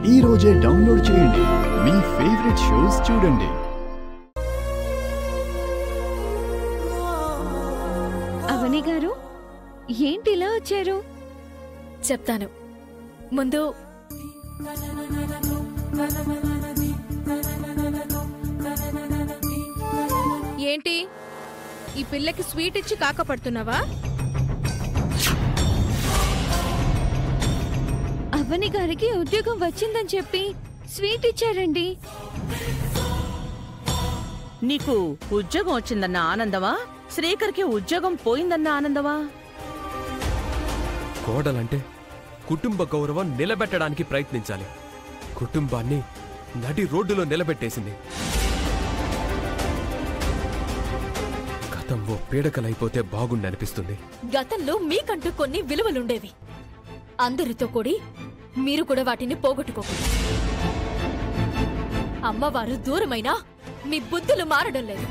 ఈ రోజే డౌన్లోడ్ చేయండి, మీ ఫేవరెట్ షోస్ చూడండి. అవని గారు, ఏంటి ఇలా వచ్చారు? చెప్తాను. ముందు ఏంటి ఈ పిల్లకి స్వీట్ ఇచ్చి కాకపడుతున్నావా? అవని గారికి ఉద్యోగం వచ్చిందని చెప్పి స్వీట్ ఇచ్చారండి. నీకు ఉద్యోగం వచ్చిందన్న ఆనందమా, శ్రీకర్కి ఉద్యోగం పోయిందన్న ఆనందమా? కోడలంటే కుటుంబ గౌరవం నిలబెట్టడానికి ప్రయత్నించాలి. కుటుంబాన్ని నడి రోడ్డులో నిలబెట్టేసింది. గతం ఓ పీడకలైపోతే బాగుండనిపిస్తుంది. గతంలో మీకంటూ కొన్ని విలువలుండేవి. అందరితో కూడి మీరు కూడా వాటిని పోగొట్టుకోకండి. అమ్మవారు దూరమైనా మీ బుద్ధులు మారడం లేదు.